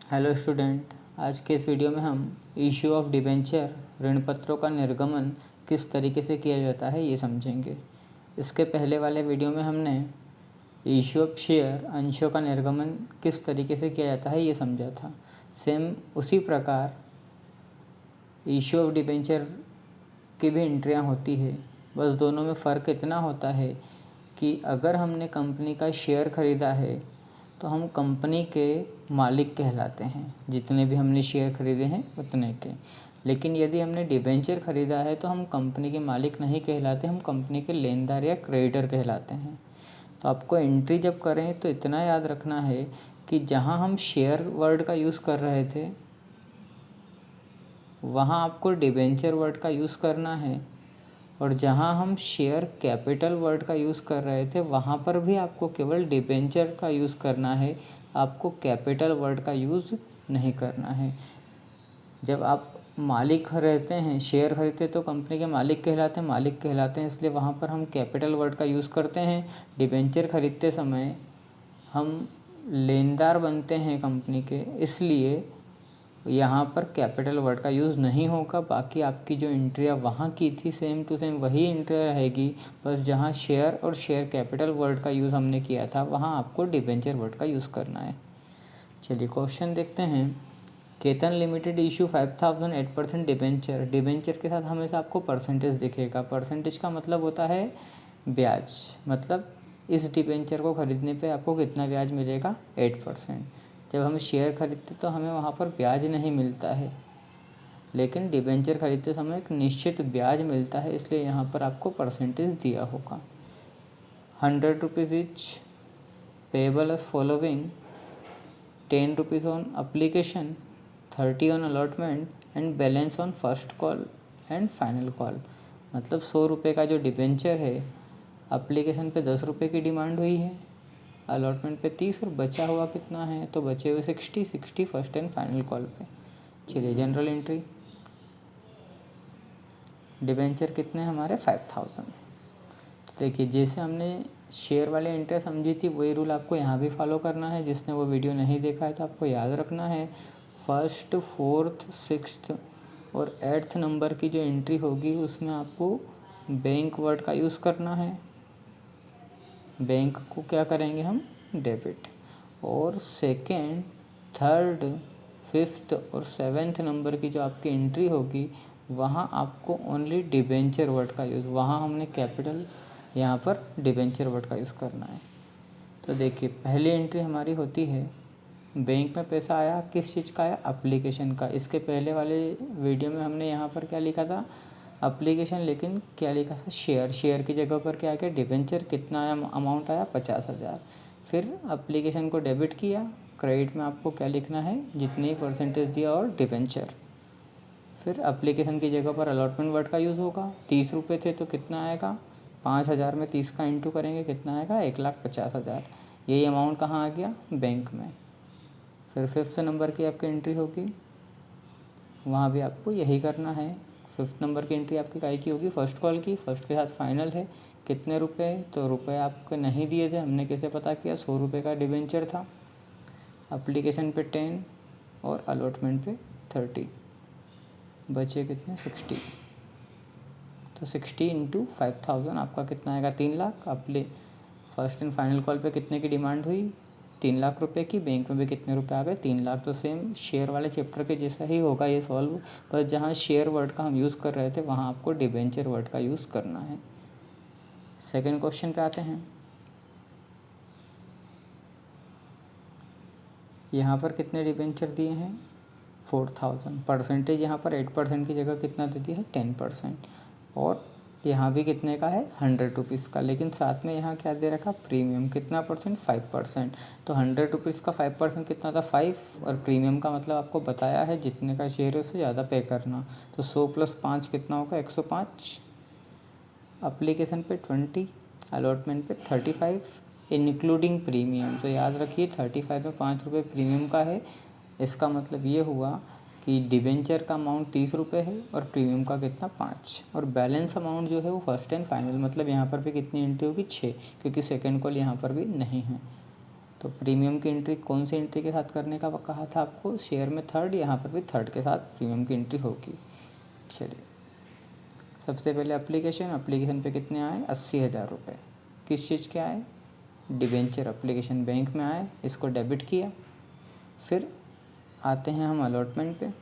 Hello student, आज के इस वीडियो में हम इशू ऑफ डिबेंचर ऋण पत्रों का निर्गमन किस तरीके से किया जाता है ये समझेंगे। इसके पहले वाले वीडियो में हमने इशू ऑफ शेयर अंशों का निर्गमन किस तरीके से किया जाता है ये समझा था। सेम उसी प्रकार इशू ऑफ डिबेंचर की भी एंट्रियाँ होती है, बस दोनों में फ़र्क इतना होता है कि अगर हमने कंपनी का शेयर ख़रीदा है तो हम कंपनी के मालिक कहलाते हैं, जितने भी हमने शेयर खरीदे हैं उतने के। लेकिन यदि हमने डिबेंचर ख़रीदा है तो हम कंपनी के मालिक नहीं कहलाते, हम कंपनी के लेनदार या क्रेडिटर कहलाते हैं। तो आपको एंट्री जब करें तो इतना याद रखना है कि जहां हम शेयर वर्ड का यूज़ कर रहे थे वहां आपको डिबेंचर वर्ड का यूज़ करना है, और जहां हम शेयर कैपिटल वर्ड का यूज़ कर रहे थे वहां पर भी आपको केवल डिबेंचर का यूज़ करना है, आपको कैपिटल वर्ड का यूज़ नहीं करना है। जब आप मालिक रहते हैं, शेयर खरीदते तो कंपनी के मालिक कहलाते हैं, इसलिए वहाँ पर हम कैपिटल वर्ड का यूज़ करते हैं। डिबेंचर खरीदते समय हम लेनदार बनते हैं कंपनी के, इसलिए यहाँ पर कैपिटल वर्ड का यूज़ नहीं होगा। बाकी आपकी जो एंट्रियाँ वहाँ की थी सेम टू सेम वही एंट्री रहेगी, बस जहाँ शेयर और शेयर कैपिटल वर्ड का यूज़ हमने किया था वहाँ आपको डिबेंचर वर्ड का यूज़ करना है। चलिए क्वेश्चन देखते हैं। Ketan limited issue 5000 8% debenture. Debenture के साथ हमेशा आपको परसेंटेज दिखेगा। परसेंटेज का मतलब होता है ब्याज, मतलब इस डिबेंचर को ख़रीदने पे आपको कितना ब्याज मिलेगा, 8%। जब हम शेयर खरीदते तो हमें वहाँ पर ब्याज नहीं मिलता है, लेकिन डिबेंचर खरीदते समय एक निश्चित ब्याज मिलता है, इसलिए यहाँ पर आपको परसेंटेज दिया होगा। 100 rupees each payable as following: 10 rupees on application, 30 on allotment and balance on first call and final call. मतलब 100 रुपये का जो डिबेंचर है, अप्लीकेशन पे 10 रुपये की डिमांड हुई है, अलॉटमेंट पे 30 और बचा हुआ कितना है, तो बचे हुए 60 फर्स्ट एंड फाइनल कॉल पे। चलिए जनरल एंट्री, डिबेंचर कितने हमारे 5000। तो देखिए जैसे हमने शेयर वाले एंट्री समझी थी वही रूल आपको यहाँ भी फॉलो करना है। जिसने वो वीडियो नहीं देखा है तो आपको याद रखना है, फर्स्ट, फोर्थ, सिक्स्थ और 8th नंबर की जो एंट्री होगी उसमें आपको बैंक वर्ड का यूज़ करना है। बैंक को क्या करेंगे हम, डेबिट। और सेकेंड, थर्ड, फिफ्थ और 7th नंबर की जो आपकी एंट्री होगी वहाँ आपको ओनली डिबेंचर वर्ड का यूज़, वहाँ हमने कैपिटल, यहाँ पर डिबेंचर वर्ड का यूज़ करना है। तो देखिए पहली एंट्री हमारी होती है, बैंक में पैसा आया, किस चीज़ का आया, एप्लीकेशन का। इसके पहले वाले वीडियो में हमने यहाँ पर क्या लिखा था, एप्लीकेशन, लेकिन क्या लिखा था, शेयर। शेयर की जगह पर क्या आया, डिबेंचर। कितना आया, अमाउंट आया 50,000। फिर एप्लीकेशन को डेबिट किया, क्रेडिट में आपको क्या लिखना है, जितनी परसेंटेज दिया और डिबेंचर। फिर एप्लीकेशन की जगह पर अलॉटमेंट वर्ड का यूज़ होगा। 30 रुपये थे तो कितना आएगा, 5000 में 30 का इंटू करेंगे कितना आएगा, 1,50,000। यही अमाउंट कहाँ आ गया, बैंक में। फिर फिफ्थ नंबर की आपकी एंट्री होगी, वहाँ भी आपको यही करना है। फिफ्थ नंबर की एंट्री आपकी काय की होगी, फर्स्ट कॉल की। फर्स्ट के साथ फाइनल है, कितने रुपए, तो रुपए आपको नहीं दिए थे, हमने कैसे पता किया, 100 रुपये का डिबेंचर था। एप्लीकेशन पे 10 और अलॉटमेंट पे 30, बचे कितने, 60। तो 60 इंटू 5000 आपका कितना आएगा, 3 लाख। अपने फर्स्ट एंड फाइनल कॉल पे कितने की डिमांड हुई, 3 लाख रुपए की। बैंक में भी कितने रुपए आ गए, 3 लाख। तो सेम शेयर वाले चैप्टर के जैसा ही होगा ये सॉल्व, पर जहाँ शेयर वर्ड का हम यूज़ कर रहे थे वहाँ आपको डिबेंचर वर्ड का यूज़ करना है। सेकेंड क्वेश्चन पे आते हैं। यहाँ पर कितने डिबेंचर दिए हैं, 4000। परसेंटेज यहाँ पर 8% की जगह कितना दे दिया है, 10%। और यहाँ भी कितने का है, 100 रुपीज़ का, लेकिन साथ में यहाँ क्या दे रखा, प्रीमियम। कितना परसेंट, 5%। तो 100 रुपीज़ का 5% कितना था, 5। और प्रीमियम का मतलब आपको बताया है जितने का शेयर है उससे ज़्यादा पे करना। तो 100 + 5 कितना होगा, 105। एप्लीकेशन पे 20, अलॉटमेंट पे 35 इंक्लूडिंग प्रीमियम। तो याद रखिए 35 में 5 रुपये प्रीमियम का है। इसका मतलब ये हुआ कि डिबेंचर का अमाउंट 30 रुपये है और प्रीमियम का कितना, 5। और बैलेंस अमाउंट जो है वो फर्स्ट एंड फाइनल, मतलब यहाँ पर भी कितनी एंट्री होगी, 6, क्योंकि सेकेंड कॉल यहाँ पर भी नहीं है। तो प्रीमियम की एंट्री कौन सी एंट्री के साथ करने का कहा था आपको, शेयर में थर्ड, यहाँ पर भी थर्ड के साथ प्रीमियम की एंट्री होगी। चलिए, सबसे पहले एप्लीकेशन पे कितने आए, 80,000 रुपये। किस चीज़ के आए, डिबेंचर एप्लीकेशन बैंक में आए, इसको डेबिट किया। फिर आते हैं हम अलॉटमेंट पे।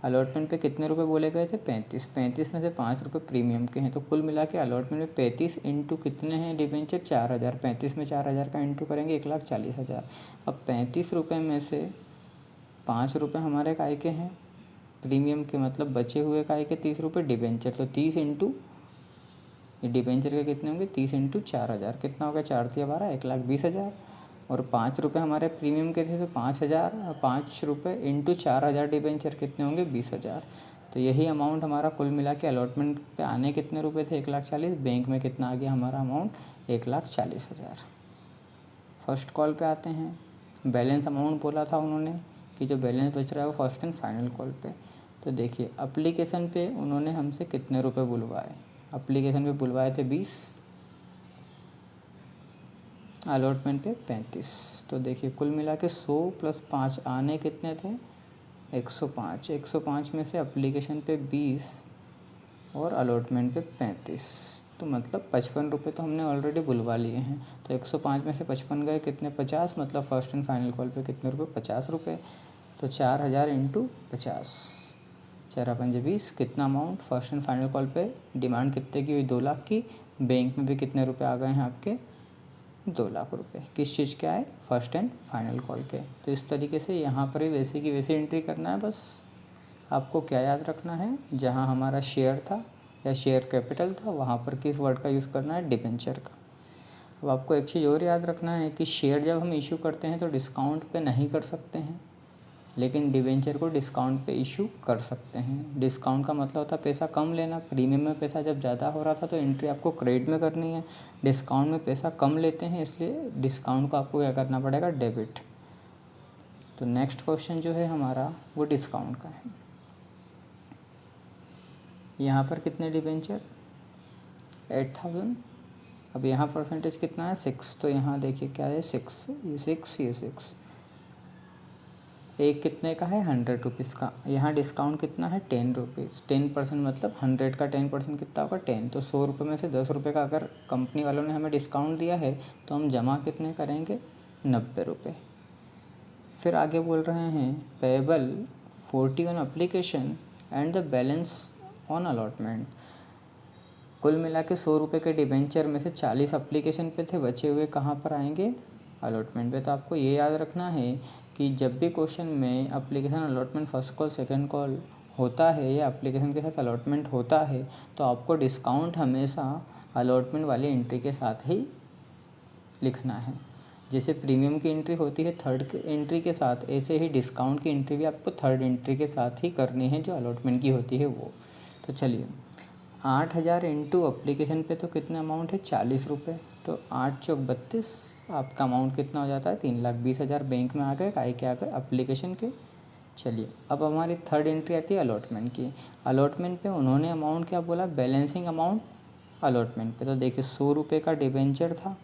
अलॉटमेंट पे कितने रुपए बोले गए थे, 35। 35 में से 5 रुपये प्रीमियम के हैं, तो कुल मिला के अलॉटमेंट में 35 इंटू कितने हैं डिबेंचर, 4,000। 35 में 4,000 का इंटू करेंगे 1,40,000। अब 35 रुपये में से 5 रुपये हमारे काय के हैं प्रीमियम के, मतलब बचे हुए काय के 30 रुपये डिबेंचर। तो 30 इंटू डिबेंचर के कितने होंगे, 30 इंटू 4,000, कितना हो गया, 4 × 12 1,20,000। और 5 रुपये हमारे प्रीमियम के थे, तो 5,000, 5 रुपये इंटू 4,000 डिबेंचर कितने होंगे, 20,000। तो यही अमाउंट हमारा कुल मिला के अलॉटमेंट पे आने कितने रुपए थे, 1,40,000। बैंक में कितना आ गया हमारा अमाउंट, 1,40,000। फर्स्ट कॉल पे आते हैं। बैलेंस अमाउंट बोला था उन्होंने कि जो बैलेंस बच रहा है वो फर्स्ट एंड फाइनल कॉल पे। तो देखिए, एप्लीकेशन पे उन्होंने हमसे कितने रुपए बुलवाए, एप्लीकेशन पे बुलवाए थे 20, अलॉटमेंट पे 35। तो देखिए, कुल मिला के 100 + 5 आने कितने थे, 105। 105 में से एप्लीकेशन पे 20 और अलॉटमेंट पे 35, तो मतलब 55 रुपये तो हमने ऑलरेडी बुलवा लिए हैं। तो 105 में से 55 गए कितने, 50, मतलब फर्स्ट एंड फाइनल कॉल पे कितने रुपये, 50 रुपये। तो 4,000 इंटू 50, 4×5 = 20। कितना amount first and final call पे, डिमांड कितने की हुई, 2 लाख की। बैंक में भी कितने रुपए आ गए हैं आपके, 2 लाख रुपए। किस चीज़ के आए, फर्स्ट एंड फाइनल कॉल के। तो इस तरीके से यहाँ पर भी वैसे की वैसे एंट्री करना है। बस आपको क्या याद रखना है, जहाँ हमारा शेयर था या शेयर कैपिटल था, वहाँ पर किस वर्ड का यूज़ करना है, डिबेंचर का। अब आपको एक चीज़ और याद रखना है कि शेयर जब हम इशू करते हैं तो डिस्काउंट पे नहीं कर सकते हैं, लेकिन डिबेंचर को डिस्काउंट पे इशू कर सकते हैं। डिस्काउंट का मतलब होता है पैसा कम लेना। प्रीमियम में पैसा जब ज़्यादा हो रहा था तो एंट्री आपको क्रेडिट में करनी है, डिस्काउंट में पैसा कम लेते हैं, इसलिए डिस्काउंट को आपको क्या करना पड़ेगा, डेबिट। तो नेक्स्ट क्वेश्चन जो है हमारा वो डिस्काउंट का है। यहाँ पर कितने डिबेंचर, 8,000। अब यहाँ परसेंटेज कितना है, 6। तो यहाँ देखिए क्या है, 6, ये 6, ये 6। एक कितने का है, 100 रुपीज़ का। यहाँ डिस्काउंट कितना है, 10 रुपीज़। 10% मतलब 100 का 10% कितना होगा, 10। तो 100 रुपये में से 10 रुपये का अगर कंपनी वालों ने हमें डिस्काउंट दिया है तो हम जमा कितने करेंगे, 90 रुपये। फिर आगे बोल रहे हैं payable 40 on application and the balance on allotment. कुल मिला के 100 रुपये के डिबेंचर में से 40 एप्लीकेशन पे थे, बचे हुए कहाँ पर आएंगे, अलॉटमेंट पे। तो आपको ये याद रखना है कि जब भी क्वेश्चन में application allotment first call second call होता है या एप्लीकेशन के साथ अलॉटमेंट होता है तो आपको डिस्काउंट हमेशा अलॉटमेंट वाली एंट्री के साथ ही लिखना है। जैसे प्रीमियम की एंट्री होती है थर्ड एंट्री के साथ, ऐसे ही डिस्काउंट की एंट्री भी आपको थर्ड एंट्री के साथ ही करनी है जो अलॉटमेंट की होती है वो। तो चलिए, 8,000 इंटू एप्लीकेशन पे तो कितना अमाउंट है, 40 रुपये। तो 8 × 32, आपका अमाउंट कितना हो जाता है, 3,20,000 बैंक में आ गए, काय के आ गए, एप्लीकेशन के। चलिए, अब हमारी थर्ड एंट्री आती है अलॉटमेंट की। अलॉटमेंट पे उन्होंने अमाउंट क्या बोला, बैलेंसिंग अमाउंट अलॉटमेंट पे। तो देखिए 100 रुपये का डिबेंचर था,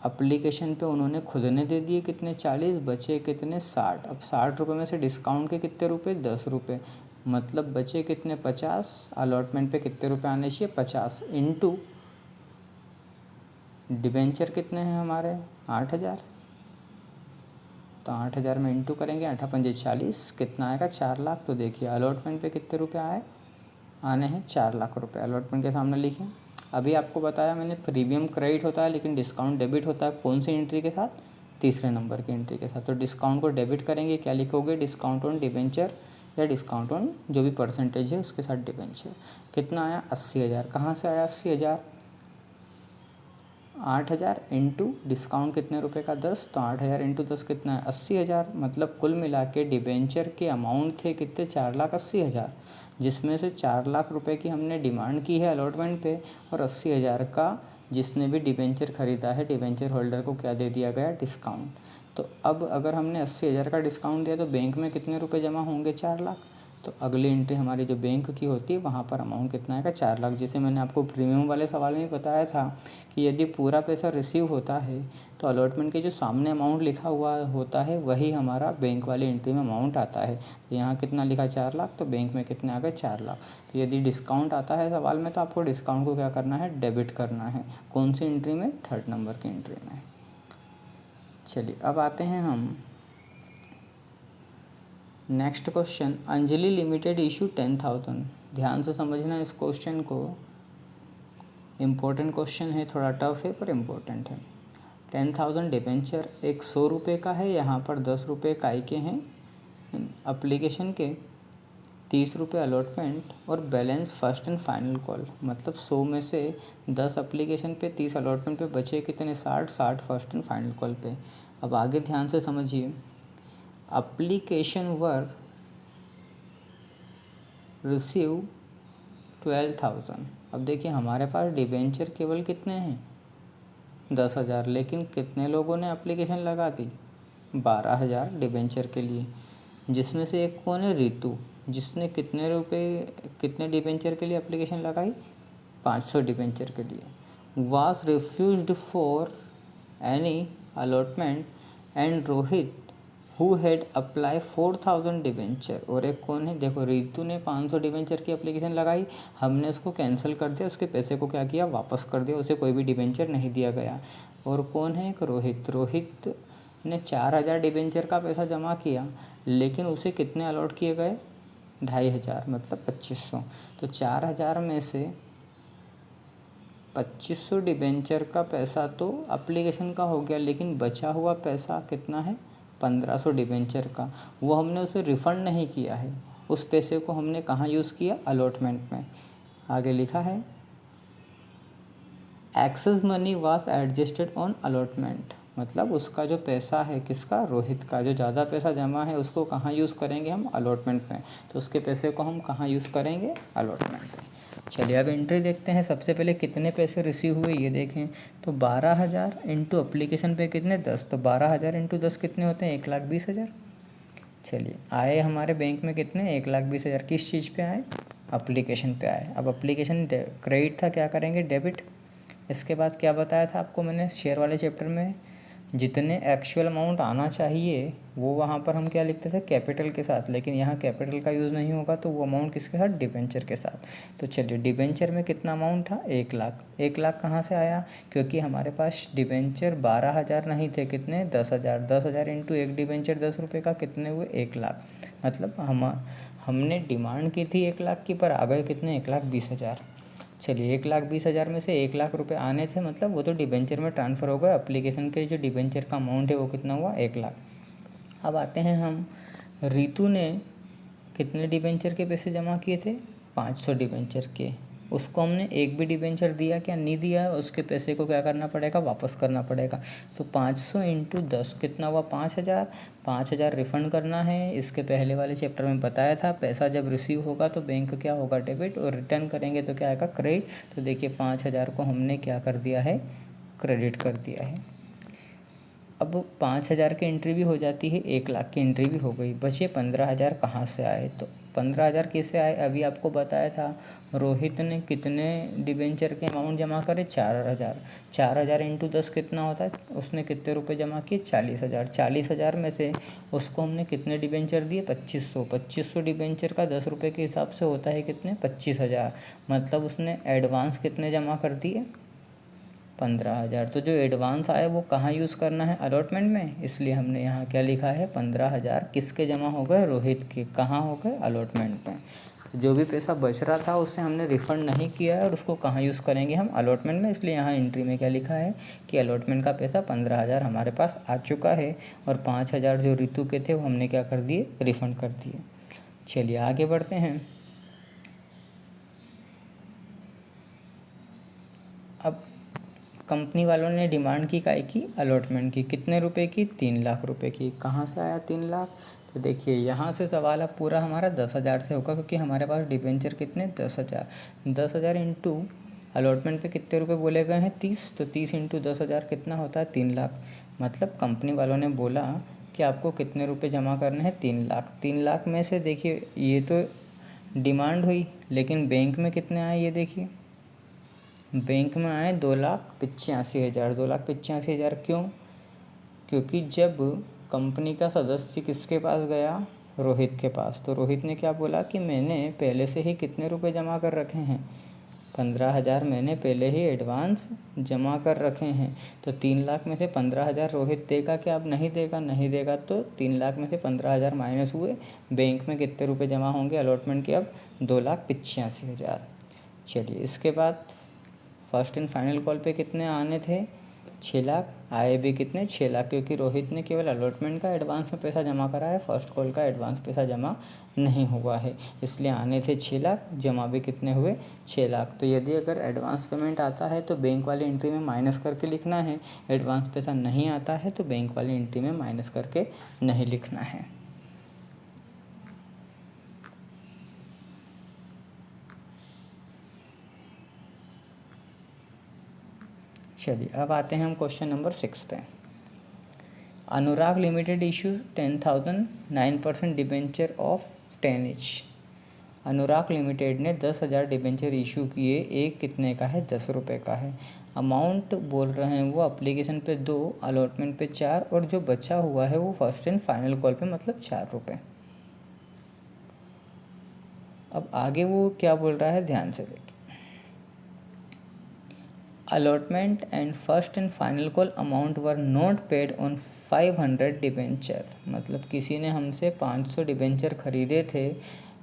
एप्लीकेशन पे उन्होंने खुद ने दे दिए कितने, 40, बचे कितने, 60। अब 60 रुपये में से डिस्काउंट के कितने रुपये, 10 रुपये, मतलब बचे कितने, 50। अलॉटमेंट पे कितने रुपए आने चाहिए, 50 इंटू डिबेंचर कितने हैं हमारे, 8,000। तो 8,000 में इंटू करेंगे, 8×5 = 40, कितना आएगा, 4 लाख। तो देखिए अलॉटमेंट पे कितने रुपए आए, आने हैं 4 लाख रुपए। अलॉटमेंट के सामने लिखें। अभी आपको बताया मैंने प्रीमियम क्रेडिट होता है लेकिन डिस्काउंट डेबिट होता है, कौन सी एंट्री के साथ, तीसरे नंबर की एंट्री के साथ। तो डिस्काउंट को डेबिट करेंगे, क्या लिखोगे, डिस्काउंट ऑन डिबेंचर या डिस्काउंट ऑन जो भी परसेंटेज है उसके साथ डिबेंचर। कितना आया, 80,000। कहाँ से आया 80,000, 8,000 इंटू डिस्काउंट कितने रुपए का, 10। तो 8,000 इंटू 10 कितना है, 80,000। मतलब कुल मिला के डिबेंचर के अमाउंट थे कितने, 4,80,000, जिसमें से 4 लाख रुपए की हमने डिमांड की है अलॉटमेंट पे, और 80,000 का जिसने भी डिबेंचर ख़रीदा है डिबेंचर होल्डर को क्या दे दिया गया, डिस्काउंट। तो अब अगर हमने 80,000 का डिस्काउंट दिया तो बैंक में कितने रुपए जमा होंगे, 4 लाख। तो अगली एंट्री हमारी जो बैंक की होती है वहाँ पर अमाउंट कितना आएगा 4 लाख। जैसे मैंने आपको प्रीमियम वाले सवाल में बताया था कि यदि पूरा पैसा रिसीव होता है तो अलॉटमेंट के जो सामने अमाउंट लिखा हुआ होता है वही हमारा बैंक वाली एंट्री में अमाउंट आता है। तो यहाँ कितना लिखा 4 लाख, तो बैंक में कितने आ गए 4 लाख। तो यदि डिस्काउंट आता है सवाल में तो आपको डिस्काउंट को क्या करना है, डेबिट करना है। कौन सी एंट्री में, 3rd नंबर की एंट्री में। चलिए अब आते हैं हम next question. Anjali limited issue 10,000। ध्यान से समझना इस क्वेश्चन को, इम्पोर्टेंट क्वेश्चन है, थोड़ा टफ है पर इम्पोर्टेंट है। 10,000 डिबेंचर, एक 100 रुपये का है, यहाँ पर 10 रुपये काय के हैं अप्लीकेशन के, 30 रुपये अलॉटमेंट और balance first and final call. मतलब 100 में से 10 अप्लीकेशन पे, 30 अलॉटमेंट पे, बचे कितने 60 फर्स्ट एंड फाइनल कॉल पे। अब आगे ध्यान से समझिए। अप्लीकेशन वर रिसीव 12,000। अब देखिए हमारे पास डिबेंचर केवल कितने हैं 10,000, लेकिन कितने लोगों ने एप्लीकेशन लगा दी 12,000 डिबेंचर के लिए, जिसमें से एक कौन है, रितु, जिसने कितने डिबेंचर के लिए एप्लीकेशन लगाई 500 डिबेंचर के लिए। Was refused for any allotment and Rohit who had apply 4,000 debenture. और एक कौन है, देखो रितु ने 500 डिबेंचर की एप्लीकेशन लगाई, हमने उसको कैंसिल कर दिया, उसके पैसे को क्या किया, वापस कर दिया, उसे कोई भी डिबेंचर नहीं दिया गया। और कौन है, एक रोहित ने 4,000 डिबेंचर का पैसा जमा किया, लेकिन उसे कितने अलॉट किए गए 2,500, मतलब 2,500। तो 4,000 में से 2,500 डिबेंचर का पैसा तो एप्लीकेशन का हो गया, लेकिन बचा हुआ पैसा कितना है 1,500 डिबेंचर का, वो हमने उसे रिफ़ंड नहीं किया है। उस पैसे को हमने कहाँ यूज़ किया, अलॉटमेंट में। आगे लिखा है excess money was adjusted on allotment. मतलब उसका जो पैसा है, किसका, रोहित का, जो ज़्यादा पैसा जमा है उसको कहाँ यूज़ करेंगे हम, अलॉटमेंट में। तो उसके पैसे को हम कहाँ यूज़ करेंगे, अलॉटमेंट में। चलिए अब एंट्री देखते हैं। सबसे पहले कितने पैसे रिसीव हुए ये देखें, तो 12,000 इंटू अप्लीकेशन पे कितने 10, तो 12,000 इंटू 10 कितने होते हैं 1,20,000। चलिए आए हमारे बैंक में कितने 1,20,000, किस चीज़ पे आए, एप्लीकेशन पे आए। अब एप्लीकेशन क्रेडिट था, क्या करेंगे, डेबिट। इसके बाद क्या बताया था आपको मैंने शेयर वाले चैप्टर में, जितने एक्चुअल अमाउंट आना चाहिए वो वहाँ पर हम क्या लिखते थे, कैपिटल के साथ, लेकिन यहाँ कैपिटल का यूज़ नहीं होगा, तो वो अमाउंट किसके साथ, डिबेंचर के साथ। तो चलिए डिबेंचर में कितना अमाउंट था 1 लाख। 1 लाख कहाँ से आया, क्योंकि हमारे पास डिबेंचर 12,000 नहीं थे, कितने 10,000। 10,000 इंटू एक डिबेंचर 10 रुपये का, कितने हुए 1 लाख। मतलब हमने डिमांड की थी 1 लाख की, पर आ गए कितने 1,20,000। चलिए 1,20,000 में से 1 लाख रुपए आने थे, मतलब वो तो डिबेंचर में ट्रांसफ़र हो गया। एप्लीकेशन के जो डिबेंचर का अमाउंट है वो कितना हुआ 1 लाख। अब आते हैं हम, रितु ने कितने डिबेंचर के पैसे जमा किए थे 500 डिबेंचर के। उसको हमने एक भी डिबेंचर दिया क्या, नहीं दिया, उसके पैसे को क्या करना पड़ेगा, वापस करना पड़ेगा। तो 500 इंटू 10 कितना हुआ 5,000। 5,000 रिफ़ंड करना है। इसके पहले वाले चैप्टर में बताया था, पैसा जब रिसीव होगा तो बैंक क्या होगा, डेबिट, और रिटर्न करेंगे तो क्या आएगा, क्रेडिट। तो देखिए 5,000 को हमने क्या कर दिया है, क्रेडिट कर दिया है। अब 5,000 की एंट्री भी हो जाती है, 1 लाख की एंट्री भी हो गई, बचे 15,000 कहाँ से आए, तो 15,000 कैसे आए, अभी आपको बताया था। रोहित ने कितने डिबेंचर के अमाउंट जमा करे 4,000। 4,000 इंटू 10 कितना होता है, उसने कितने रुपए जमा किए 40,000। 40,000 में से उसको हमने कितने डिबेंचर दिए 2,500। 2,500 डिबेंचर का 10 रुपये के हिसाब से होता है कितने 25,000। मतलब उसने एडवांस कितने जमा कर दिए 15,000। तो जो एडवांस आया वो कहाँ यूज़ करना है, अलॉटमेंट में, इसलिए हमने यहाँ क्या लिखा है 15,000 किसके जमा हो गए, रोहित के। कहाँ हो गए, अलॉटमेंट में। जो भी पैसा बच रहा था उससे हमने रिफ़ंड नहीं किया है, और उसको कहाँ यूज़ करेंगे हम, अलॉटमेंट में। इसलिए यहाँ एंट्री में क्या लिखा है कि अलॉटमेंट का पैसा 15,000 हमारे पास आ चुका है, और 5,000 जो रितु के थे वो हमने क्या कर दिए, रिफ़ंड कर दिए। चलिए आगे बढ़ते हैं। अब कंपनी वालों ने डिमांड की काय की, अलॉटमेंट की, कितने रुपए की 3 लाख रुपए की। कहाँ से आया 3 लाख, तो देखिए यहाँ से सवाल अब पूरा हमारा 10,000 से होगा, क्योंकि हमारे पास डिबेंचर कितने 10,000। 10,000 इंटू अलॉटमेंट पे कितने रुपए बोले गए हैं 30, तो 30 इंटू 10,000 कितना होता है 3 लाख। मतलब कंपनी वालों ने बोला कि आपको कितने रुपए जमा करने हैं, 3 लाख। 3 लाख में से देखिए ये तो डिमांड हुई, लेकिन बैंक में कितने आए ये देखिए, बैंक में आए 2,85,000। 2,85,000 क्यों? क्योंकि जब कंपनी का सदस्य किसके पास गया, रोहित के पास, तो रोहित ने क्या बोला कि मैंने पहले से ही कितने रुपए जमा कर रखे हैं, 15,000 मैंने पहले ही एडवांस जमा कर रखे हैं। तो 3 लाख में से 15,000 रोहित देगा कि अब नहीं देगा, नहीं देगा, तो 3 लाख में से 15,000 माइनस हुए, बैंक में कितने रुपए जमा होंगे अलॉटमेंट के, अब 2,85,000। चलिए इसके बाद फर्स्ट एंड फाइनल कॉल पे कितने आने थे, 6 लाख। आए भी कितने, 6 लाख, क्योंकि रोहित ने केवल अलॉटमेंट का एडवांस में पैसा जमा करा है, फर्स्ट कॉल का एडवांस पैसा जमा नहीं हुआ है, इसलिए आने थे 6 लाख, जमा भी कितने हुए, 6 लाख। तो यदि अगर एडवांस पेमेंट आता है तो बैंक वाली एंट्री में माइनस करके लिखना है, एडवांस पैसा नहीं आता है तो बैंक वाली एंट्री में माइनस करके नहीं लिखना है। चलिए अब आते हैं हम क्वेश्चन नंबर 6 पे। Anurag limited issue 10,000 9% debenture of 10 ईच। अनुराग लिमिटेड ने 10,000 डिबेंचर इशू किए, एक कितने का है, 10 रुपये का है। अमाउंट बोल रहे हैं वो एप्लीकेशन पे 2, अलॉटमेंट पे 4, और जो बचा हुआ है वो फर्स्ट एंड फाइनल कॉल पे मतलब 4 रुपये। अब आगे वो क्या बोल रहा है ध्यान से देखिए। Allotment and first and final call amount were not paid on 500 debenture, मतलब किसी ने हमसे 500 डिबेंचर खरीदे थे,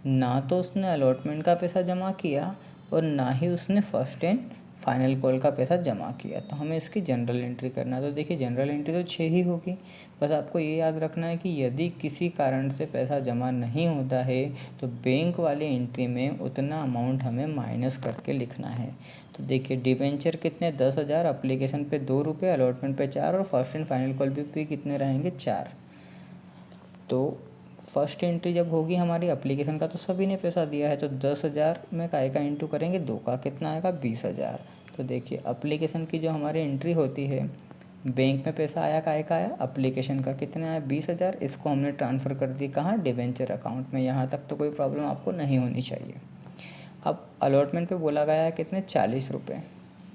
ना तो उसने अलॉटमेंट का पैसा जमा किया और ना ही उसने फर्स्ट एंड फाइनल कॉल का पैसा जमा किया, तो हमें इसकी जनरल एंट्री करना है। तो देखिए जनरल एंट्री तो 6 ही होगी, बस आपको ये याद रखना है कि यदि किसी कारण से पैसा जमा नहीं होता है तो बैंक वाली एंट्री में उतना अमाउंट हमें माइनस करके लिखना है। तो देखिए डिबेंचर कितने, 10,000, एप्लीकेशन पे 2 रुपये, अलॉटमेंट पे 4, और फर्स्ट एंड फाइनल कॉल भी कितने रहेंगे, 4। तो फर्स्ट एंट्री जब होगी हमारी एप्लीकेशन का तो सभी ने पैसा दिया है, तो 10,000 में काय का इंटू करेंगे, 2 का कितना आएगा, 20,000। तो देखिए एप्लीकेशन की जो हमारी एंट्री होती है, बैंक में पैसा आया, काय का आया, एप्लीकेशन का, कितने आया, 20,000, इसको हमने ट्रांसफ़र कर दी कहाँ, डिबेंचर अकाउंट में। यहाँ तक तो कोई प्रॉब्लम आपको नहीं होनी चाहिए। अब अलॉटमेंट पे बोला गया है कितने, 40 रुपये,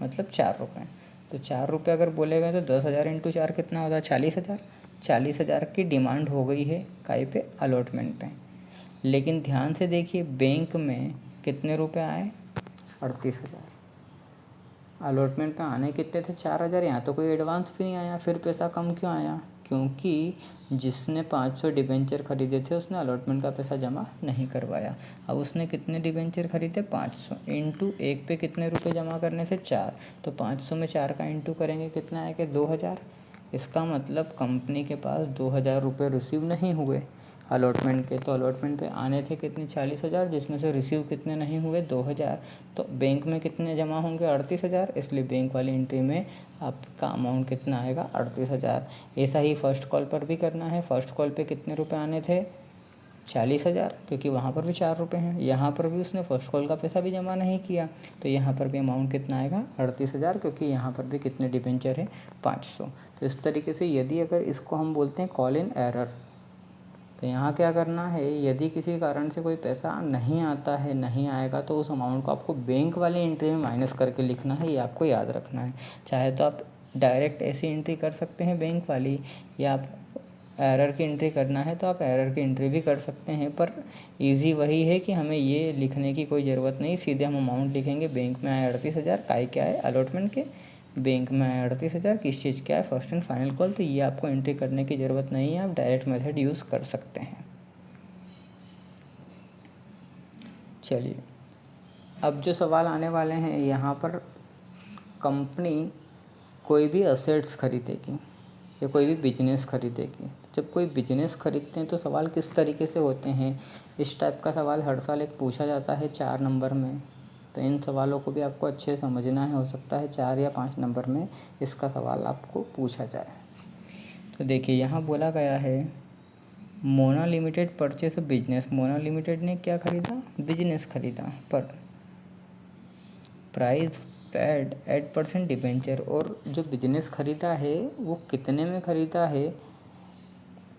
मतलब 4 रुपये। तो 4 रुपये अगर बोले गए तो 10,000 इंटू 4 कितना होता है, 40,000। 40,000 की डिमांड हो गई है काय पे, अलॉटमेंट पे। लेकिन ध्यान से देखिए बैंक में कितने रुपए आए, 38,000। अलॉटमेंट पे आने कितने थे, 4,000। यहाँ तो कोई एडवांस भी नहीं आया, फिर पैसा कम क्यों आया, क्योंकि जिसने 500 डिबेंचर खरीदे थे उसने अलॉटमेंट का पैसा जमा नहीं करवाया। अब उसने कितने डिबेंचर खरीदे, 500, इंटू 1 पे कितने रुपए जमा करने थे, 4, तो 500 में 4 का इंटू करेंगे कितना आएगा, 2,000। इसका मतलब कंपनी के पास 2,000 रुपये रिसीव नहीं हुए अलॉटमेंट के। तो अलॉटमेंट पे आने थे कितने, 40,000, जिसमें से रिसीव कितने नहीं हुए, 2,000। तो बैंक में कितने जमा होंगे, 38,000, इसलिए बैंक वाली एंट्री में आपका अमाउंट कितना आएगा, 38,000। ऐसा ही फर्स्ट कॉल पर भी करना है। फर्स्ट कॉल पे कितने रुपए आने थे, 40,000, क्योंकि वहाँ पर भी 4 रुपये हैं। यहाँ पर भी उसने फर्स्ट कॉल का पैसा भी जमा नहीं किया, तो यहाँ पर भी अमाउंट कितना आएगा, 38,000, क्योंकि यहाँ पर भी कितने डिबेंचर है, 500। तो इस तरीके से यदि अगर इसको हम बोलते हैं कॉल इन एरर, तो यहाँ क्या करना है, यदि किसी कारण से कोई पैसा नहीं आता है, नहीं आएगा, तो उस अमाउंट को आपको बैंक वाली एंट्री में माइनस करके लिखना है, ये आपको याद रखना है। चाहे तो आप डायरेक्ट ऐसी एंट्री कर सकते हैं बैंक वाली, या आप एरर की एंट्री करना है तो आप एरर की एंट्री भी कर सकते हैं, पर इजी वही है कि हमें ये लिखने की कोई ज़रूरत नहीं, सीधे हम अमाउंट लिखेंगे, बैंक में आए 38,000, काय क्या है, अलॉटमेंट के, बैंक में आए 38,000, किस चीज़ क्या है, फर्स्ट एंड फाइनल कॉल। तो ये आपको एंट्री करने की ज़रूरत नहीं है, आप डायरेक्ट मेथड यूज़ कर सकते हैं। चलिए अब जो सवाल आने वाले हैं, यहाँ पर कंपनी कोई भी असेट्स खरीदेगी या कोई भी बिजनेस खरीदेगी। जब कोई बिजनेस खरीदते हैं तो सवाल किस तरीके से होते हैं, इस टाइप का सवाल हर साल एक पूछा जाता है 4 नंबर में। तो इन सवालों को भी आपको अच्छे से समझना है, हो सकता है 4 या 5 नंबर में इसका सवाल आपको पूछा जाए। तो देखिए यहाँ बोला गया है, Mona limited purchase business. Mona limited ने क्या खरीदा, बिजनेस खरीदा, पर प्राइस पेड 8% डिबेंचर। और जो बिजनेस खरीदा है वो कितने में खरीदा है,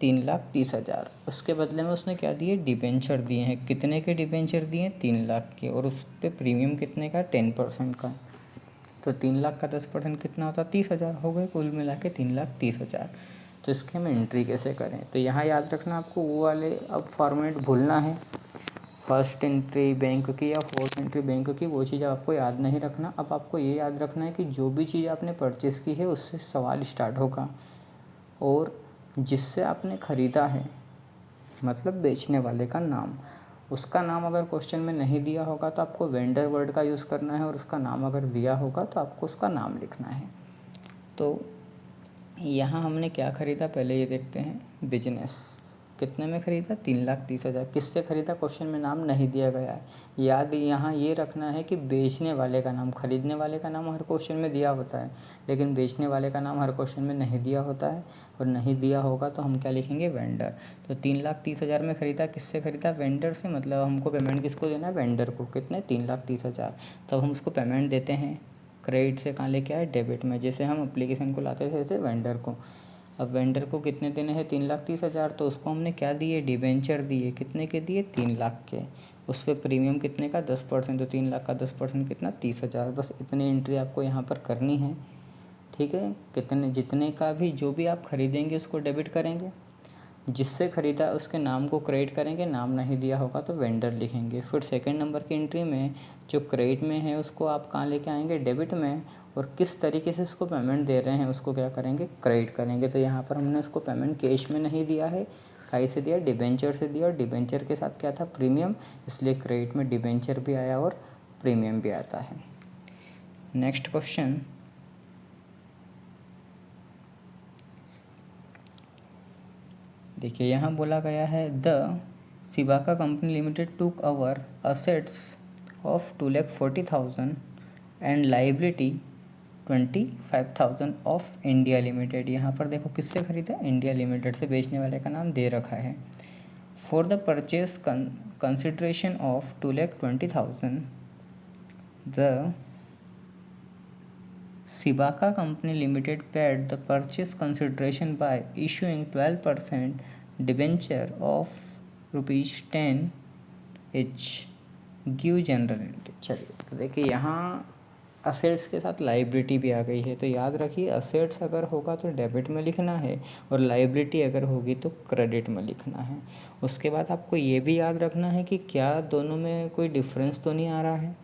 3,30,000। उसके बदले में उसने क्या दिए, डिबेंचर दिए हैं। कितने के डिबेंचर दिए हैं, 3 लाख के, और उस पर प्रीमियम कितने का, 10% का। तो 3 लाख का 10% कितना होता, 30,000 हो गए, कुल मिला के 3,30,000। तो इसकी हम एंट्री कैसे करें, तो यहाँ याद रखना आपको वो वाले अब फॉर्मेट भूलना है, फर्स्ट एंट्री बैंक की या फोर्थ एंट्री बैंक की, वो चीज़ आपको याद नहीं रखना। अब आपको ये याद रखना है कि जो भी चीज़ आपने परचेस की है उससे सवाल स्टार्ट होगा, और जिससे आपने ख़रीदा है मतलब बेचने वाले का नाम, उसका नाम अगर क्वेश्चन में नहीं दिया होगा तो आपको वेंडर वर्ड का यूज़ करना है, और उसका नाम अगर दिया होगा तो आपको उसका नाम लिखना है। तो यहाँ हमने क्या ख़रीदा, पहले ये देखते हैं। बिजनेस कितने में ख़रीदा, 3,30,000। किससे ख़रीदा, क्वेश्चन में नाम नहीं दिया गया है। याद यहाँ ये रखना है कि बेचने वाले का नाम, ख़रीदने वाले का नाम हर क्वेश्चन में दिया होता है, लेकिन बेचने वाले का नाम हर क्वेश्चन में नहीं दिया होता है, और नहीं दिया होगा तो हम क्या लिखेंगे, वेंडर। तो 3,30,000 में ख़रीदा, किससे ख़रीदा, वेंडर से। मतलब हमको पेमेंट किसको देना है, वेंडर को। कितने, 3,30,000। तब हम उसको पेमेंट देते हैं, क्रेडिट से कहाँ लेके आए, डेबिट में। जैसे हम एप्लीकेशन को लाते थे वेंडर को। अब वेंडर को कितने देने हैं, 3,30,000। तो उसको हमने क्या दिए, डिबेंचर दिए। कितने के दिए, 3 लाख के। उस पर प्रीमियम कितने का, 10%। तो 3 लाख का 10% कितना, 30,000। बस इतनी एंट्री आपको यहाँ पर करनी है, ठीक है। कितने, जितने का भी जो भी आप ख़रीदेंगे उसको डेबिट करेंगे, जिससे ख़रीदा उसके नाम को क्रेडिट करेंगे, नाम नहीं दिया होगा तो वेंडर लिखेंगे। फिर सेकंड नंबर की एंट्री में जो क्रेडिट में है उसको आप कहाँ लेके आएंगे, डेबिट में, और किस तरीके से उसको पेमेंट दे रहे हैं उसको क्या करेंगे, क्रेडिट करेंगे। तो यहाँ पर हमने उसको पेमेंट कैश में नहीं दिया है, काई से दिया, डिबेंचर से दिया, और डिबेंचर के साथ क्या था, प्रीमियम, इसलिए क्रेडिट में डिबेंचर भी आया और प्रीमियम भी आता है। नेक्स्ट क्वेश्चन, देखिए यहाँ बोला गया है, the सिबाका company limited took over assets of 2,40,000 and liability 25,000 of India limited. यहाँ पर देखो किससे ख़रीदा, इंडिया लिमिटेड से। बेचने वाले का नाम दे रखा है। For the purchase consideration of 2,20,000 the Sibaka Company Limited paid the purchase consideration by issuing 12% debenture of ₹10 each give general entry. चलिए तो देखिए यहाँ असेट्स के साथ लाइबिलिटी भी आ गई है, तो याद रखिए असेट्स अगर होगा तो डेबिट में लिखना है, और लाइबिलिटी अगर होगी तो क्रेडिट में लिखना है। उसके बाद आपको ये भी याद रखना है कि क्या दोनों में कोई डिफरेंस तो नहीं आ रहा है।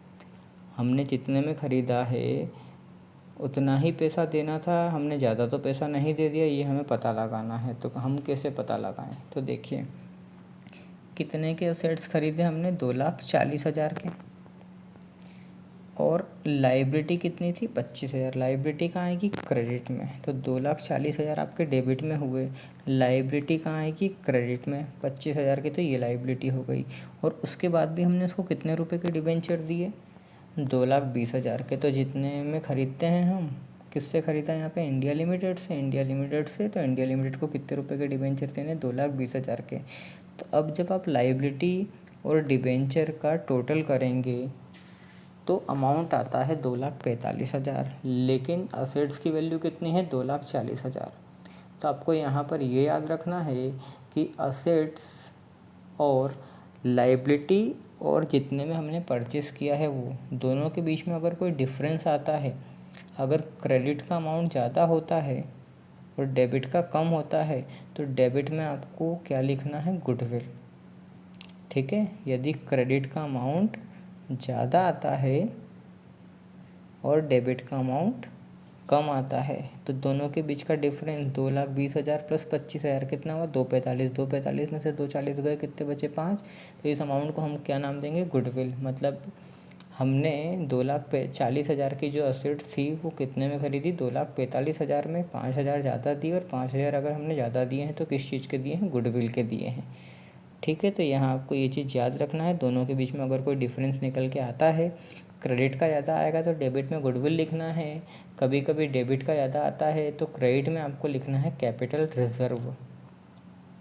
हमने जितने में ख़रीदा है उतना ही पैसा देना था, हमने ज़्यादा तो पैसा नहीं दे दिया, ये हमें पता लगाना है। तो हम कैसे पता लगाएं, तो देखिए कितने के असेट्स खरीदे हमने, 2,40,000 के, और लाइबिलिटी कितनी थी, 25,000। लाइबिलिटी कहाँ आएगी, क्रेडिट में। तो 2,40,000 आपके डेबिट में हुए, लाइबिलिटी कहाँ आएगी, क्रेडिट में, 25,000 की, तो ये लाइबिलिटी हो गई। और उसके बाद भी हमने उसको कितने रुपए के डिबेंचर दिए, 2,20,000 के। तो जितने में ख़रीदते हैं हम, किससे ख़रीदा यहाँ पे, इंडिया लिमिटेड से। इंडिया लिमिटेड से, तो इंडिया लिमिटेड को कितने रुपए के डिबेंचर देने, 2,20,000 के। तो अब जब आप लाइबिलिटी और डिबेंचर का टोटल करेंगे तो अमाउंट आता है 2,45,000, लेकिन असेट्स की वैल्यू कितनी है, 2,40,000। तो आपको यहाँ पर ये याद रखना है कि असेट्स और लाइबिलिटी और जितने में हमने परचेस किया है वो दोनों के बीच में अगर कोई डिफरेंस आता है, अगर क्रेडिट का अमाउंट ज़्यादा होता है और डेबिट का कम होता है, तो डेबिट में आपको क्या लिखना है, गुडविल, ठीक है। यदि क्रेडिट का अमाउंट ज़्यादा आता है और डेबिट का अमाउंट कम आता है, तो दोनों के बीच का डिफरेंस 2,20,000 प्लस 25,000 कितना हुआ, 245। 245 में से 240 गए, कितने बचे, 5। तो इस अमाउंट को हम क्या नाम देंगे, गुडविल। मतलब हमने 2,40,000 की जो असेट थी वो कितने में खरीदी, 2,45,000 में। 5,000 ज़्यादा दी, और 5,000 अगर हमने ज़्यादा दिए हैं तो किस चीज़ के दिए हैं, गुडविल के दिए हैं, ठीक है। तो यहाँ आपको ये चीज़ याद रखना है, दोनों के बीच में अगर कोई डिफरेंस निकल के आता है, क्रेडिट का ज़्यादा आएगा तो डेबिट में गुडविल लिखना है, कभी कभी डेबिट का ज़्यादा आता है तो क्रेडिट में आपको लिखना है कैपिटल रिजर्व।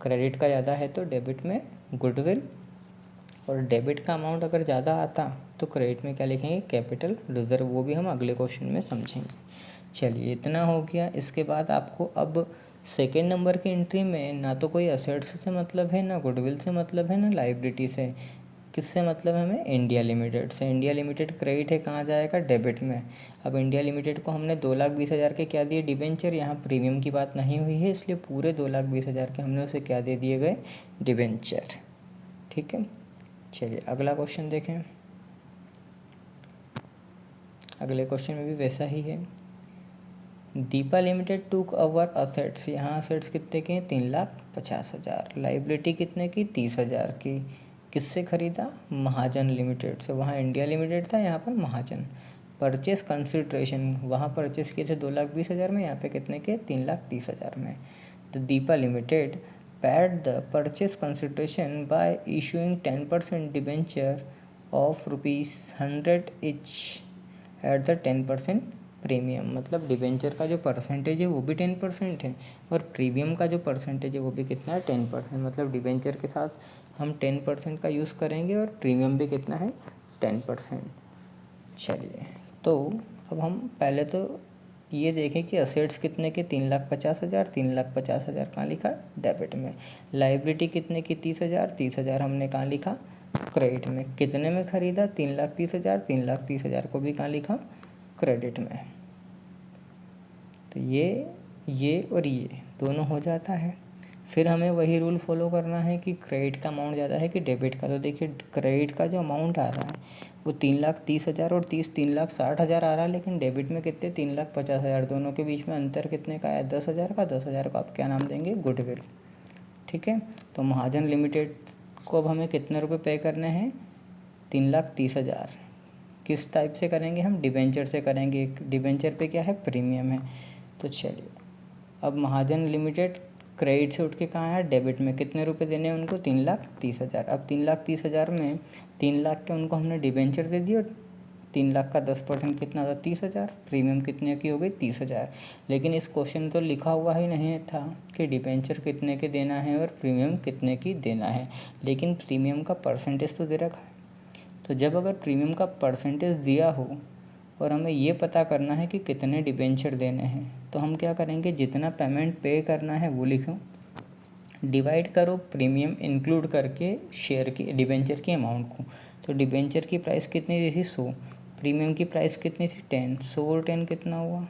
क्रेडिट का ज़्यादा है तो डेबिट में गुडविल, और डेबिट का अमाउंट अगर ज़्यादा आता तो क्रेडिट में क्या लिखेंगे, कैपिटल रिजर्व। वो भी हम अगले क्वेश्चन में समझेंगे। चलिए इतना हो गया। इसके बाद आपको अब सेकेंड नंबर की एंट्री में ना तो कोई असेट्स से मतलब है, ना गुडविल से मतलब है, ना लाइबिलिटी से। किससे मतलब है हमें? इंडिया लिमिटेड से। इंडिया लिमिटेड क्रेडिट है, कहाँ जाएगा? डेबिट में। अब इंडिया लिमिटेड को हमने 2,20,000 के क्या दिए? डिबेंचर। यहाँ प्रीमियम की बात नहीं हुई है, इसलिए पूरे 2,20,000 के हमने उसे क्या दे दिए गए? डिबेंचर। ठीक है, चलिए अगला क्वेश्चन देखें। अगले क्वेश्चन में भी वैसा ही है। Deepa limited took over assets. यहाँ असेट्स कितने के? 3,50,000। लाइबिलिटी कितने की? 30,000 की। किससे खरीदा? महाजन लिमिटेड से। वहाँ इंडिया लिमिटेड था, यहाँ पर महाजन। परचेस कंसिडरेशन, वहाँ परचेस किए थे 2,20,000 में, यहाँ पे कितने के? 3,30,000 में। तो Deepa limited pad the purchase consideration bye issuing 10% debenture of ₹100 each at the 10% premium. मतलब डिबेंचर का जो परसेंटेज है वो भी 10% है, और प्रीमियम का जो परसेंटेज है वो भी कितना है? 10%। मतलब डिबेंचर के साथ हम 10% का यूज़ करेंगे और प्रीमियम भी कितना है? 10%। चलिए, तो अब हम पहले तो ये देखें कि असेट्स कितने के? 3,50,000। 3,50,000 कहाँ लिखा? डेबिट में। लाइबिलिटी कितने की? 30,000। 30,000 हमने कहाँ लिखा? क्रेडिट में। कितने में खरीदा? 3,30,000। 3,30,000 को भी कहाँ लिखा? क्रेडिट में। तो ये और ये दोनों हो जाता है। फिर हमें वही रूल फॉलो करना है कि क्रेडिट का अमाउंट ज़्यादा है कि डेबिट का। तो देखिए, क्रेडिट का जो अमाउंट आ रहा है वो 3,30,000 और 3,60,000 आ रहा है, लेकिन डेबिट में कितने? 3,50,000। दोनों के बीच में अंतर कितने का है? 10,000 का। 10,000 को आप क्या नाम देंगे? गुडविल। ठीक है, तो महाजन लिमिटेड को अब हमें कितने रुपए पे करने हैं? 3,30,000। किस टाइप से करेंगे हम? डिबेंचर से करेंगे। डिबेंचर पे क्या है? प्रीमियम है। तो चलिए, अब महाजन लिमिटेड क्रेडिट से उठ के कहाँ है? डेबिट में। कितने रुपए देने हैं उनको? 3,30,000। अब 3,30,000 में 3,00,000 के उनको हमने डिबेंचर दे दिए, और 3,00,000 का 10% कितना था? 30,000। प्रीमियम कितने की हो गई? 30,000। लेकिन इस क्वेश्चन में तो लिखा हुआ ही नहीं था कि डिबेंचर कितने के देना है और प्रीमियम कितने की देना है, लेकिन प्रीमियम का परसेंटेज तो दे रखा है। तो जब अगर प्रीमियम का परसेंटेज दिया हो और हमें ये पता करना है कि कितने डिबेंचर देने हैं, तो हम क्या करेंगे? जितना पेमेंट पे करना है वो लिखो, डिवाइड करो प्रीमियम इंक्लूड करके शेयर की, डिबेंचर की अमाउंट को। तो डिबेंचर की प्राइस कितनी दी थी? 100। प्रीमियम की प्राइस कितनी थी? 10। 100 और 10 कितना हुआ?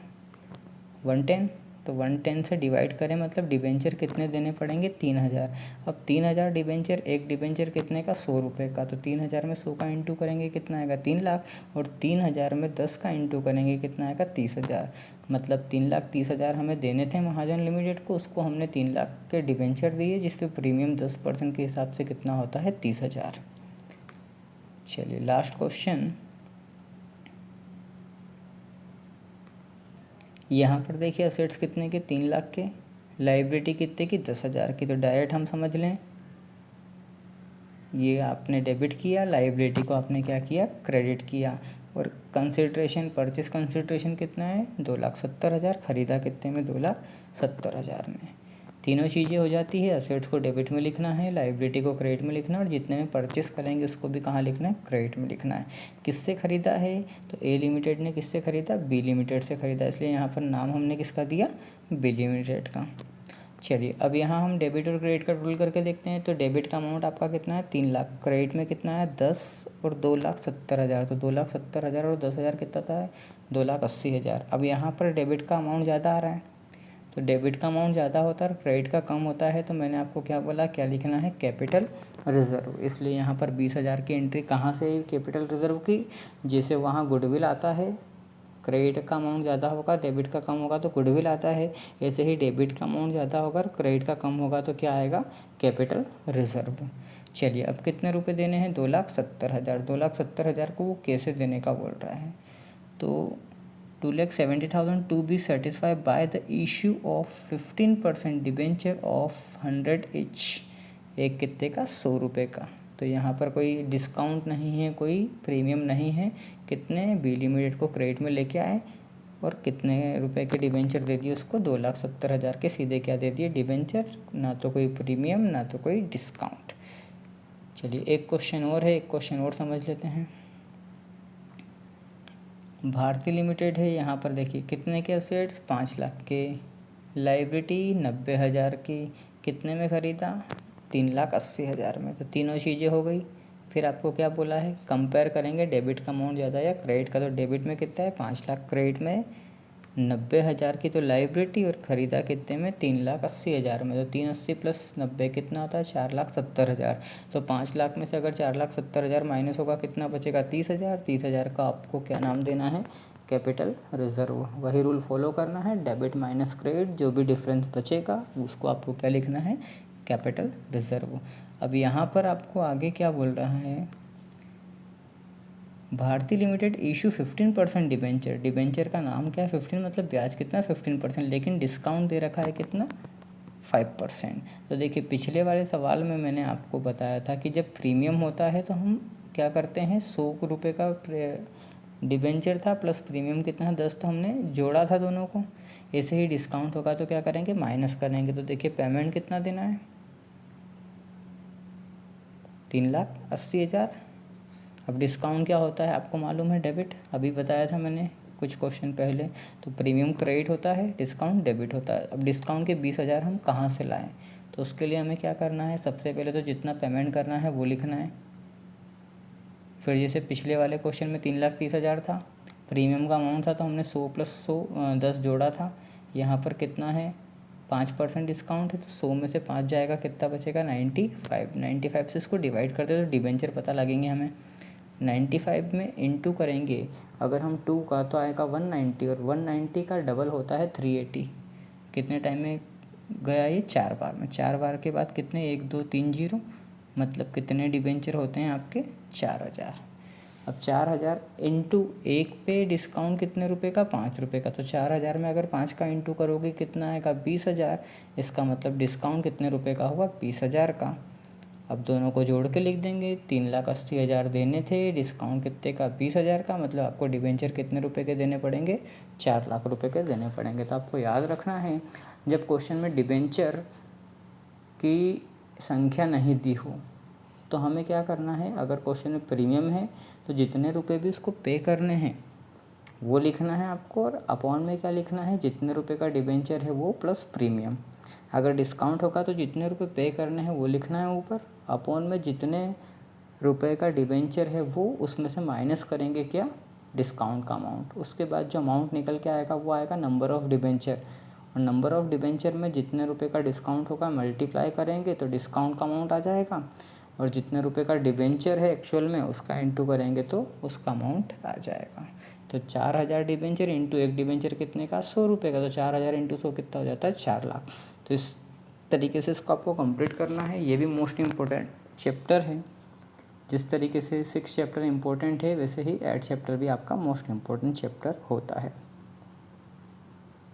110। तो 110 से डिवाइड करें, मतलब डिबेंचर कितने देने पड़ेंगे? 3,000। अब 3,000 डिबेंचर, एक डिबेंचर कितने का? 100 रुपये का। तो 3,000 में 100 का इंटू करेंगे, कितना आएगा? 3,00,000। और 3,000 में 10 का इंटू करेंगे, कितना आएगा? 30,000। मतलब 3,30,000 हमें देने थे महाजन लिमिटेड को, उसको हमने 3,00,000 के डिबेंचर दिए, जिस पे प्रीमियम 10% के हिसाब से कितना होता है? 30,000। चलिए लास्ट क्वेश्चन। यहाँ पर देखिए, असेट्स कितने के? 3,00,000 के। लाइबिलिटी कितने की? 10,000 की। तो डायरेक्ट हम समझ लें, ये आपने डेबिट किया, लाइबिलिटी को आपने क्या किया? क्रेडिट किया। और कंसिडरेशन, परचेस कंसिडरेशन कितना है? 2,70,000। ख़रीदा कितने में? 2,70,000 में। तीनों चीज़ें हो जाती है। असेट्स को डेबिट में लिखना है, लाइबिलिटी को क्रेडिट में लिखना है, और जितने में परचेस करेंगे उसको भी कहाँ लिखना है? क्रेडिट में लिखना है। किससे ख़रीदा है? तो ए लिमिटेड ने किससे ख़रीदा? बी लिमिटेड से ख़रीदा, इसलिए यहाँ पर नाम हमने किसका दिया? बी लिमिटेड का। चलिए, अब यहाँ हम डेबिट और क्रेडिट का रूल करके देखते हैं। तो डेबिट का अमाउंट आपका कितना है? 3,00,000। क्रेडिट में कितना है? 10 और 2,70,000। तो 2,70,000 और 10,000 कितना था? 2,80,000। अब यहाँ पर डेबिट का अमाउंट ज़्यादा आ रहा है, तो डेबिट का अमाउंट ज़्यादा होता है और क्रेडिट का कम होता है। तो मैंने आपको क्या बोला? क्या लिखना है? Capital reserve. इसलिए यहाँ पर 20,000 की एंट्री कहाँ से? कैपिटल रिजर्व की। जैसे वहाँ गुडविल आता है, क्रेडिट का अमाउंट ज़्यादा होगा, डेबिट का कम होगा तो गुडविल आता है। ऐसे ही डेबिट का अमाउंट ज़्यादा होगा और क्रेडिट का कम होगा तो क्या आएगा? Capital reserve. चलिए, अब कितने रुपए देने हैं? 2,70,000। 2,70,000 को वो कैसे देने का बोल रहा है? तो 2,70,000 to be satisfied by the issue of 15% debenture of 100 each. एक कितने का? 100 रुपये का। तो यहाँ पर कोई डिस्काउंट नहीं है, कोई प्रीमियम नहीं है। कितने? बी लिमिटेड को क्रेडिट में लेके आए और कितने रुपए के डिबेंचर दे दिए उसको? 2,70,000 के सीधे क्या दे दिए? डिबेंचर। ना तो कोई प्रीमियम, ना तो कोई डिस्काउंट। चलिए, एक क्वेश्चन और है, एक क्वेश्चन और समझ लेते हैं। भारती लिमिटेड है, यहाँ पर देखिए कितने के असेट्स? 5,00,000 के। लाइबिलिटी 90,000 की, कितने में ख़रीदा? 3,80,000 में। तो तीनों चीज़ें हो गई। फिर आपको क्या बोला है, कंपेयर करेंगे डेबिट का अमाउंट ज़्यादा या क्रेडिट का। तो डेबिट में कितना है 5 लाख, क्रेडिट में 90,000 की तो लाइबिलिटी, और ख़रीदा कितने में 3,80,000 में। तो 380 प्लस 90 कितना होता है 4,70,000। तो 5 लाख में से अगर 4,70,000 माइनस होगा कितना बचेगा 30,000। 30,000 का आपको क्या नाम देना है, कैपिटल रिजर्व। वही रूल फॉलो करना है, डेबिट माइनस क्रेडिट, जो भी डिफरेंस बचेगा उसको आपको क्या लिखना है, कैपिटल रिजर्व। अब यहाँ पर आपको आगे क्या बोल रहा है, भारतीय लिमिटेड इशू 15% डिबेंचर। डिबेंचर का नाम क्या है 15, मतलब ब्याज कितना 15%, लेकिन डिस्काउंट दे रखा है कितना 5%। तो देखिए पिछले वाले सवाल में मैंने आपको बताया था कि जब प्रीमियम होता है तो हम क्या करते हैं, 100 रुपये का डिबेंचर था प्लस प्रीमियम कितना 10, तो हमने जोड़ा था दोनों को। ऐसे ही डिस्काउंट होगा तो क्या करेंगे, माइनस करेंगे। तो देखिए पेमेंट कितना देना है 3,80,000। अब डिस्काउंट क्या होता है आपको मालूम है, डेबिट, अभी बताया था मैंने कुछ क्वेश्चन पहले। तो प्रीमियम क्रेडिट होता है, डिस्काउंट डेबिट होता है। अब डिस्काउंट के 20,000 हम कहाँ से लाएं, तो उसके लिए हमें क्या करना है, सबसे पहले तो जितना पेमेंट करना है वो लिखना है। फिर जैसे पिछले वाले क्वेश्चन में 3,30,000 था, प्रीमियम का अमाउंट था तो हमने 100 प्लस 100 10 जोड़ा था। यहाँ पर कितना है 5% डिस्काउंट है, तो 100 में से 5 जाएगा, कितना बचेगा 95 से इसको डिवाइड करते तो डिबेंचर पता लगेंगे हमें। 95 में इंटू करेंगे अगर हम 2 का तो आएगा 190, और 190 का डबल होता है 380। कितने टाइम में गया ये 4 बार में। 4 बार के बाद कितने 1 2 3 0, मतलब कितने डिबेंचर होते हैं आपके 4,000। अब 4,000 इंटू 1 पे डिस्काउंट कितने रुपए का 5 रुपये का। तो 4,000 में अगर 5 का इंटू करोगे कितना आएगा 20,000। इसका मतलब डिस्काउंट कितने रुपए का हुआ 20,000 का। अब दोनों को जोड़ के लिख देंगे, 3,80,000 देने थे, डिस्काउंट कितने का 20,000 का, मतलब आपको डिबेंचर कितने रुपए के देने पड़ेंगे 4 लाख रुपए के देने पड़ेंगे। तो आपको याद रखना है जब क्वेश्चन में डिबेंचर की संख्या नहीं दी हो तो हमें क्या करना है, अगर क्वेश्चन में प्रीमियम है तो जितने रुपए भी उसको पे करने हैं वो लिखना है आपको, और अपॉन में क्या लिखना है, जितने रुपए का डिबेंचर है वो प्लस प्रीमियम। अगर डिस्काउंट होगा तो जितने रुपए पे करने हैं वो लिखना है ऊपर, अपॉन में जितने रुपए का डिबेंचर है वो उसमें से माइनस करेंगे क्या, डिस्काउंट का अमाउंट। उसके बाद जो अमाउंट निकल के आएगा वो आएगा नंबर ऑफ़ डिबेंचर, और नंबर ऑफ़ डिबेंचर में जितने रुपए का डिस्काउंट होगा मल्टीप्लाई करेंगे तो डिस्काउंट का अमाउंट आ जाएगा, और जितने रुपए का डिबेंचर है एक्चुअल में उसका इंटू करेंगे तो उसका अमाउंट आ जाएगा। तो 4,000 डिबेंचर इंटू एक डिबेंचर कितने का 100 रुपये का, तो 4,000 इंटू 100 कितना हो जाता है 4 लाख। तो इस तरीके से इसको आपको कंप्लीट करना है। ये भी मोस्ट इम्पोर्टेंट चैप्टर है। जिस तरीके से 6 चैप्टर इम्पोर्टेंट है वैसे ही 8 चैप्टर भी आपका मोस्ट इम्पोर्टेंट चैप्टर होता है।